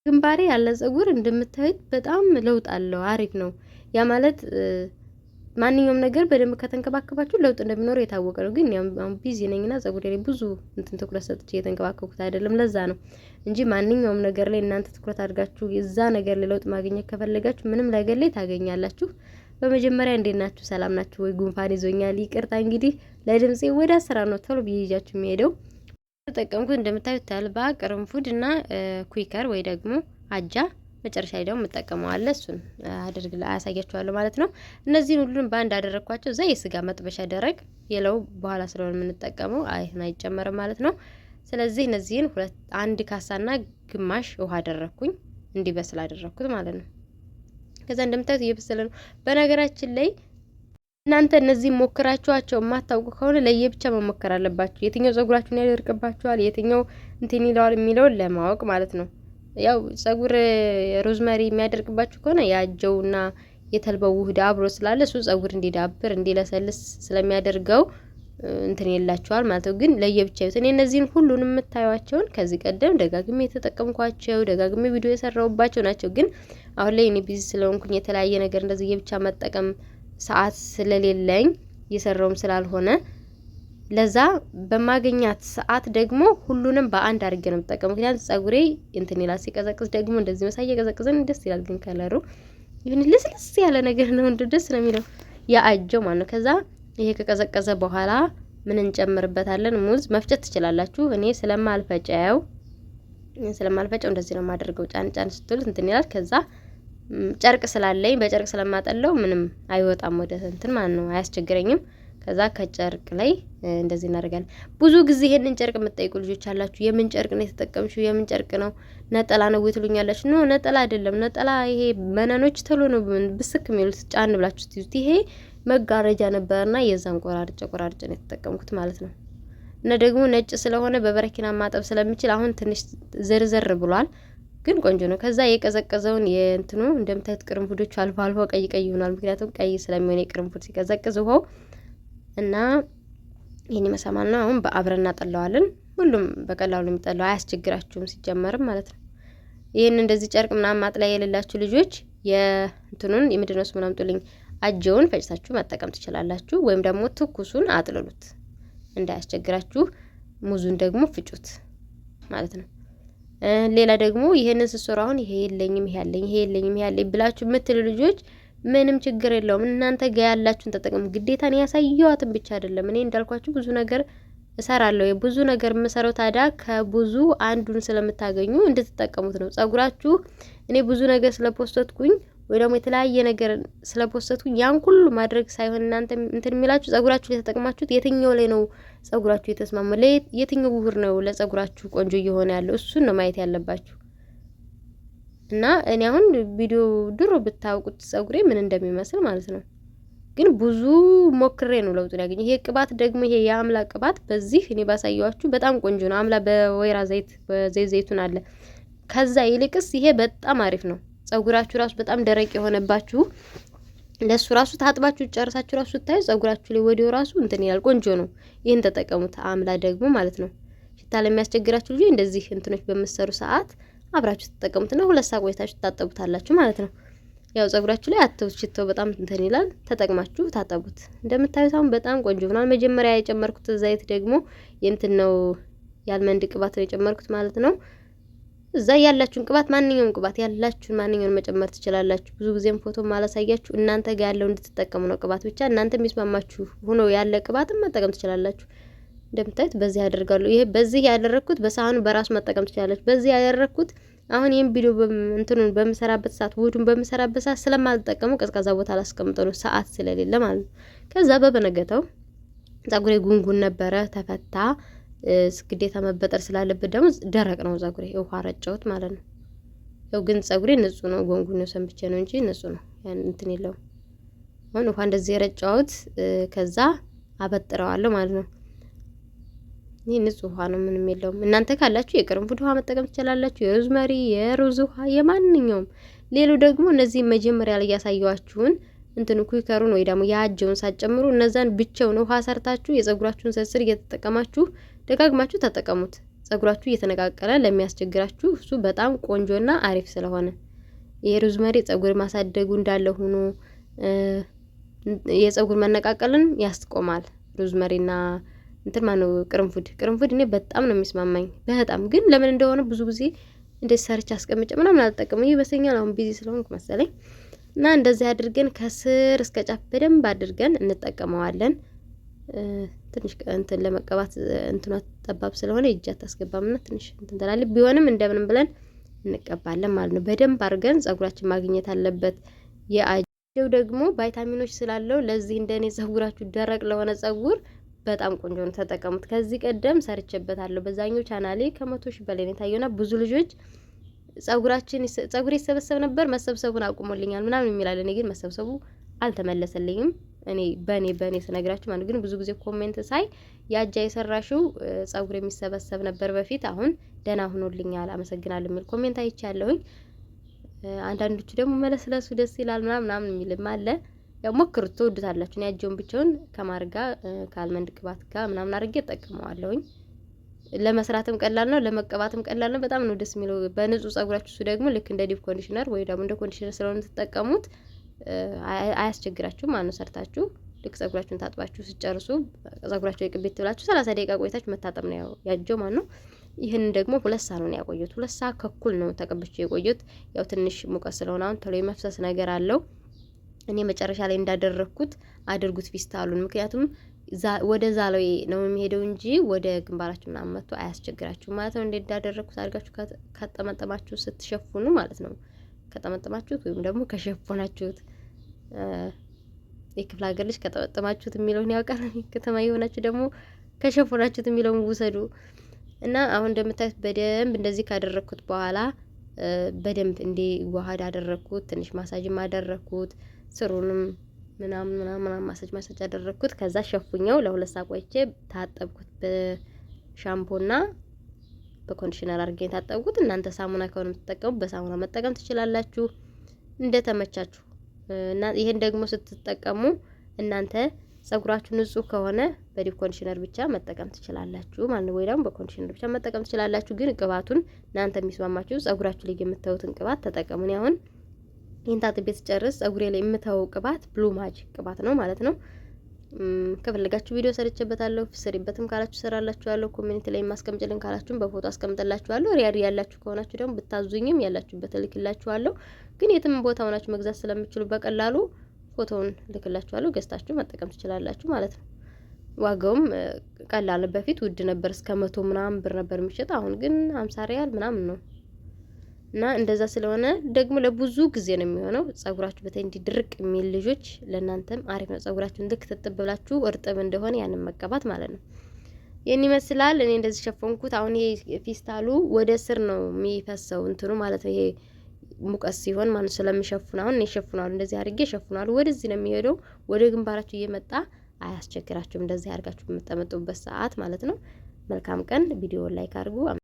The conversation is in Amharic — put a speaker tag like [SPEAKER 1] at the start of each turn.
[SPEAKER 1] ግንባሬ ያለ ፀጉር እንደምታዩት በጣም ለውጥ አለው፣ አሪፍ ነው። ያ ማለት ማንኛውም ነገር በደንብ ከተንከባከባችሁ ለውጥ እንደሚኖር የታወቀ ነው። ግን ያው ቢዚ ነኝና ፀጉሬ ላይ ብዙ ትኩረት ሰጥቼ የተንከባከብኩት አይደለም፣ ለዛ ነው እንጂ ማንኛውም ነገር ላይ እናንተ ትኩረት አድርጋችሁ የዛ ነገር ላይ ለውጥ ማግኘት ከፈለጋችሁ ምንም ነገር ላይ ታገኛላችሁ። በመጀመሪያ እንዴት ናችሁ? ሰላም ናችሁ ወይ? ጉንፋን ይዞኛል፣ ይቅርታ እንግዲህ ለድምጼ ወደ ስራ ነው ቶሎ ብዬ ይዣችሁ የሚሄደው። ተጠቀምኩት እንደምታዩት ተልባ፣ ቅርንፉድ እና ኩይከር ወይ ደግሞ አጃ፣ መጨረሻ ላይ ደግሞ የምጠቀመዋለሁ እሱን አያሳያችኋለሁ ማለት ነው። እነዚህን ሁሉንም በአንድ አደረኳቸው። እዛ የስጋ መጥበሻ ደረቅ የለው በኋላ ስለሆነ የምንጠቀመው አይጨመርም ማለት ነው። ስለዚህ እነዚህን አንድ ካሳና ግማሽ ውሃ አደረኩኝ፣ እንዲበስል አደረኩት ማለት ነው። ከዛ እንደምታዩት እየበሰለ ነው። በነገራችን ላይ እናንተ እነዚህ ሞክራችኋቸው የማታውቁ ከሆነ ለየብቻ መሞከር አለባችሁ። የትኛው ፀጉራችሁን ያደርቅባችኋል፣ የትኛው እንትን ይለዋል የሚለውን ለማወቅ ማለት ነው። ያው ፀጉር ሮዝመሪ የሚያደርቅባችሁ ከሆነ የአጀውና የተልባው ውህድ አብሮ ስላለ እሱ ፀጉር እንዲዳብር እንዲለሰልስ ስለሚያደርገው እንትን ይላችኋል ማለት ነው። ግን ለየብቻ ይሁት እኔ እነዚህን ሁሉንም የምታዩዋቸውን ከዚህ ቀደም ደጋግሜ የተጠቀምኳቸው ደጋግሜ ቪዲዮ የሰራሁባቸው ናቸው። ግን አሁን ላይ እኔ ቢዚ ስለሆንኩኝ የተለያየ ነገር እንደዚህ የብቻ መጠቀም ሰዓት ስለሌለኝ እየሰራውም ስላልሆነ ለዛ በማገኛት ሰዓት ደግሞ ሁሉንም በአንድ አድርጌ ነው የምጠቀመው። ምክንያቱም ፀጉሬ እንትን ይላል፣ ሲቀዘቅዝ ደግሞ እንደዚህ መሳይ እየቀዘቀዘን ደስ ይላል። ግን ከለሩ ይሁን ልስልስ ያለ ነገር ነው ደስ ነው የሚለው ያአጀው ማለት ነው። ከዛ ይሄ ከቀዘቀዘ በኋላ ምን እንጨምርበታለን? ሙዝ መፍጨት ትችላላችሁ። እኔ ስለማልፈጨው እንደዚህ ነው የማደርገው። ጫን ጫን ስትሉት እንትን ይላል። ከዛ ጨርቅ ስላለኝ በጨርቅ ስለማጠለው ምንም አይወጣም ወደ እንትን ማለት ነው፣ አያስቸግረኝም። ከዛ ከጨርቅ ላይ እንደዚህ እናደርጋለን። ብዙ ጊዜ ይሄንን ጨርቅ የምትጠይቁ ልጆች አላችሁ። የምን ጨርቅ ነው የተጠቀምሽው? የምን ጨርቅ ነው? ነጠላ ነው ወይ ትሉኛላችሁ። ኖ ነጠላ አይደለም። ነጠላ ይሄ መነኖች ተሎ ነው ብስክ የሚሉት ጫን ብላችሁ ትይዙት። ይሄ መጋረጃ ነበርና የዛን ቆራርጬ ነው የተጠቀምኩት ማለት ነው። እና ደግሞ ነጭ ስለሆነ በበረኪና ማጠብ ስለሚችል አሁን ትንሽ ዘርዘር ብሏል፣ ግን ቆንጆ ነው። ከዛ የቀዘቀዘውን የእንትኑ እንደምታዩት ቅርንፉዶቹ አልፎ አልፎ ቀይ ይሆናል። ምክንያቱም ቀይ ስለሚሆን የቅርንፉድ ሲቀዘቅዝ ውሃው እና ይሄን ይመስላል ነው። አሁን በአብረን እናጠላዋለን። ሁሉም በቀላሉ የሚጠላው አያስቸግራችሁም ሲጀመርም ማለት ነው። ይሄን እንደዚህ ጨርቅ ምናምን ማጥለያ የሌላችሁ ልጆች የእንትኑን የምንድነው ስሙን አምጡልኝ፣ አጀውን ፈጭታችሁ መጠቀም ትችላላችሁ። ወይም ደግሞ ትኩሱን አጥልሉት እንዳያስቸግራችሁ። ሙዙን ደግሞ ፍጩት ማለት ነው። ሌላ ደግሞ ይሄንን ስሰሩ አሁን ይሄ የለኝም ይሄ ያለኝ ብላችሁ የምትሉ ልጆች ምንም ችግር የለውም። እናንተ ጋር ያላችሁን ተጠቀሙ። ግዴታ ነው ያሳየዋትን ብቻ አይደለም። እኔ እንዳልኳችሁ ብዙ ነገር እሰራለሁ። ብዙ ነገር የምሰራው ታዲያ ከብዙ አንዱን ስለምታገኙ እንድትጠቀሙት ነው። ፀጉራችሁ እኔ ብዙ ነገር ስለፖስተትኩኝ ወይ ደግሞ የተለያየ ነገር ስለፖስተትኩኝ ያን ሁሉ ማድረግ ሳይሆን እናንተ እንትን የሚላችሁ ፀጉራችሁ ላይ ተጠቅማችሁት የትኛው ላይ ነው ፀጉራችሁ የተስማማ፣ የትኛው ውህር ነው ለፀጉራችሁ ቆንጆ እየሆነ ያለው እሱን ነው ማየት ያለባችሁ። እና እኔ አሁን ቪዲዮ ድሮ ብታውቁት ፀጉሬ ምን እንደሚመስል ማለት ነው። ግን ብዙ ሞክሬ ነው ለውጡን ያገኘ። ይሄ ቅባት ደግሞ ይሄ የአምላ ቅባት በዚህ እኔ ባሳየዋችሁ በጣም ቆንጆ ነው። አምላ በወይራ ዘይት ዘይቱን አለ። ከዛ ይልቅስ ይሄ በጣም አሪፍ ነው። ፀጉራችሁ ራሱ በጣም ደረቅ የሆነባችሁ ለሱ ራሱ ታጥባችሁ ጨርሳችሁ ራሱ ታዩ ፀጉራችሁ ላይ ወዲያው ራሱ እንትን ይላል። ቆንጆ ነው። ይሄን ተጠቀሙት። አምላ ደግሞ ማለት ነው ሽታ ለሚያስቸግራችሁ ልጅ እንደዚህ እንትኖች በመሰሩ ሰዓት አብራችሁ ተጠቀሙትና 2 ሰዓት ቆይታችሁ ታጠቡታላችሁ ማለት ነው። ያው ፀጉራችሁ ላይ አትውት ሽቶ በጣም እንትን ይላል። ተጠቅማችሁ ታጠቡት። እንደምታዩት አሁን በጣም ቆንጆ ሆኗል። መጀመሪያ የጨመርኩት ዘይት ደግሞ የእንትን ነው ያልመንድ ቅባት ነው የጨመርኩት ማለት ነው። እዛ ያላችሁን ቅባት ማንኛውም ቅባት ያላችሁን ማንኛውንም መጨመር ትችላላችሁ። ብዙ ጊዜም ፎቶ ማላሳያችሁ እናንተ ጋር ያለው እንድትጠቀሙ ነው። ቅባት ብቻ እናንተ የሚስማማችሁ ሆኖ ያለ ቅባትም መጠቀም ትችላላችሁ። እንደምታዩት በዚህ ያደርጋለሁ። ይሄ በዚህ ያደረኩት በሳህኑ በራሱ መጠቀም ትችላላችሁ። በዚህ ያደረኩት አሁን ይሄን ቪዲዮ እንትኑን በመሰራበት ሰዓት ውዱን በመሰራበት ሰዓት ስለማልጠቀመው ቀዝቃዛ ቦታ አላስቀምጠው ነው ሰዓት ስለሌለ ማለት ነው። ከዛ በበነገተው ፀጉሬ ጉንጉን ነበረ ተፈታ። ግዴታ መበጠር ስላለበት ደግሞ ደረቅ ነው ፀጉሬ። ውሃ ረጨሁት ማለት ነው። ያው ግን ፀጉሬ ንጹህ ነው። ጉንጉን ነው ሰንብቼ ነው እንጂ ንጹህ ነው። ያን እንትን የለውም። አሁን ውሃ እንደዚህ የረጨሁት ከዛ አበጥረዋለሁ ማለት ነው። ይሄ ንጹህ ውሃ ነው፣ ምንም የለውም። እናንተ ካላችሁ የቅርንፉድ ውሃ መጠቀም ትችላላችሁ። የሮዝመሪ የሮዝ ውሃ የማንኛውም። ሌላው ደግሞ እነዚህ መጀመሪያ ላይ ያሳየዋችሁን እንትን ኩይከሩን ወይ ደግሞ ያአጀውን ሳትጨምሩ እነዛን ብቻውን ውሃ ሰርታችሁ የፀጉራችሁን ስርስር እየተጠቀማችሁ ደጋግማችሁ ተጠቀሙት። ጸጉራችሁ እየተነቃቀለ ለሚያስቸግራችሁ እሱ በጣም ቆንጆና አሪፍ ስለሆነ የሮዝመሪ ጸጉር ማሳደጉ እንዳለ ሆኖ የጸጉር መነቃቀልን ያስቆማል። ሮዝመሪና እንትን ማነው ቅርንፉድ እኔ በጣም ነው የሚስማማኝ በጣም ግን ለምን እንደሆነ ብዙ ጊዜ እንደዚህ ሰርች አስቀምጬ ምናምን አልጠቀምም። ይበሰኛል አሁን ቢዚ ስለሆንኩ መሰለኝ። እና እንደዚህ አድርገን ከስር እስከ ጫፍ በደንብ አድርገን እንጠቀመዋለን። ትንሽ እንትን ለመቀባት እንትኗ ጠባብ ስለሆነ እጅ አታስገባምና ትንሽ እንትን ትላለች። ቢሆንም እንደምንም ብለን እንቀባለን ማለት ነው። በደንብ አድርገን ጸጉራችን ማግኘት አለበት። የአጀው ደግሞ ቫይታሚኖች ስላለው ለዚህ እንደኔ ጸጉራችሁ ደረቅ ለሆነ ጸጉር በጣም ቆንጆ ነው፣ ተጠቀሙት። ከዚህ ቀደም ሰርቼበታለሁ በዛኛው ቻናሌ ከ100,000 በላይ ነው ታየውና ብዙ ልጆች ጸጉሬ ይሰበሰብ ነበር መሰብሰቡን አቁሞልኛል ምናምን የሚላል። እኔ ግን መሰብሰቡ አልተመለሰልኝም። እኔ በኔ ስነግራችሁ ማለት ግን ብዙ ጊዜ ኮሜንት ሳይ ያጃ የሰራሽው ጸጉር የሚሰበሰብ ነበር በፊት አሁን ደህና ሆኖልኛል አመሰግናለሁ የሚል ኮሜንት አይቻለሁኝ። አንዳንዶቹ ደግሞ መለስለሱ ደስ ይላል ምናምን የሚልም አለ። ያው ሞክሩት ትወዱታላችሁ። ያጀውን ብቻውን ከማርጋ ከአልመንድ ቅባት ጋር ምናምን አድርጌ እጠቀመዋለሁኝ። ለመስራትም ቀላል ነው፣ ለመቀባትም ቀላል ነው። በጣም ነው ደስ የሚለው በንጹህ ጸጉራችሁ። እሱ ደግሞ ልክ እንደ ዲፕ ኮንዲሽነር ወይ ደግሞ እንደ ኮንዲሽነር ስለሆነ ተጠቀሙት። አያስቸግራችሁም ማለት ነው። ሰርታችሁ ልክ ጸጉራችሁን ታጥባችሁ ሲጨርሱ ጸጉራችሁ የቅቤት ብላችሁ 30 ደቂቃ ቆይታችሁ መታጠብ ነው ያጀው ማለት ነው። ይህን ደግሞ 2 ሰዓት ነው ያቆየሁት። 2 ሰዓት ከኩል ነው ተቀብቼ የቆየሁት። ያው ትንሽ ሙቀት ስለሆነ አሁን ቶሎ የመፍሰስ ነገር አለው። እኔ መጨረሻ ላይ እንዳደረኩት አድርጉት ፊስታሉን። ምክንያቱም ወደ ዛለው ነው የሚሄደው እንጂ ወደ ግንባራችሁ ምናምን መጥቶ አያስቸግራችሁ ማለት ነው። እንዴት እንዳደረኩት አድርጋችሁ ካጠመጠማችሁ ስትሸፉኑ ማለት ነው። ከጠመጠማችሁት ወይም ደግሞ ከሸፈናችሁት የክፍለ ሀገር ልጅ ከጠመጠማችሁት የሚለውን ያውቃል። ከተማ የሆናችሁ ደግሞ ከሸፈናችሁት የሚለውን ውሰዱ። እና አሁን እንደምታዩት በደንብ እንደዚህ ካደረኩት በኋላ በደንብ እንዴ ዋሃድ አደረኩት። ትንሽ ማሳጅም አደረኩት። ስሩንም ምናምን ማሳጅ አደረኩት። ከዛ ሸፉኛው ለ2 ሰዓት ቆይቼ ታጠብኩት በሻምፖና በኮንዲሽነር አድርጌ ታጠብኩት። እናንተ ሳሙና ከሆነ የምትጠቀሙ በሳሙና መጠቀም ትችላላችሁ እንደተመቻችሁ። እና ይሄን ደግሞ ስትጠቀሙ እናንተ ጸጉራችሁ ንጹህ ከሆነ በዲፕ ኮንዲሽነር ብቻ መጠቀም ትችላላችሁ ማለት ነው። ወይ ደግሞ በኮንዲሽነር ብቻ መጠቀም ትችላላችሁ። ግን ቅባቱን እናንተ የሚስማማችሁ ጸጉራችሁ ላይ የምታዩትን ቅባት ተጠቀሙ። አሁን ይሄን ታጥቤ ስጨርስ ጸጉሬ ላይ የምታው ቅባት ብሉ ማጂክ ቅባት ነው ማለት ነው። ከፈለጋችሁ ቪዲዮ ሰርቼበታለሁ። ፍሰሪበትም ካላችሁ ሰራላችኋለሁ። ኮሜንት ላይ ማስቀምጥልን ካላችሁም በፎቶ አስቀምጥላችኋለሁ። ሪያድ ያላችሁ ከሆናችሁ ደግሞ ብታዙኝም ያላችሁበት ልክላችኋለሁ። ግን የትም ቦታ ሆናችሁ መግዛት ስለምትችሉ በቀላሉ ፎቶውን ልክላችኋለሁ። ገዝታችሁ መጠቀም ትችላላችሁ ማለት ነው። ዋጋውም ቀላል በፊት ውድ ነበር፣ እስከ 100 ምናምን ብር ነበር የሚሸጥ። አሁን ግን 50 ሪያል ምናምን ነው። እና እንደዛ ስለሆነ ደግሞ ለብዙ ጊዜ ነው የሚሆነው። ጸጉራችሁ በተለይ እንዲ ድርቅ የሚል ልጆች ለእናንተም አሪፍ ነው። ጸጉራችሁን ልክ ትጥብላችሁ እርጥብ እንደሆነ ያንን መቀባት ማለት ነው። ይሄን ይመስላል። እኔ እንደዚህ ሸፈንኩት። አሁን ይሄ ፊስታሉ ወደ ስር ነው የሚፈሰው እንትኑ ማለት ነው። ይሄ ሙቀት ሲሆን ማለት ስለሚሸፍን አሁን እኔ ሸፍናለሁ፣ እንደዚህ አድርጌ ሸፍናለሁ። ወደዚህ ነው የሚሄደው። ወደ ግንባራችሁ እየመጣ አያስቸግራችሁም። እንደዚህ አድርጋችሁ በምትጠመጡበት ሰዓት ማለት ነው። መልካም ቀን። ቪዲዮ ላይክ አድርጉ።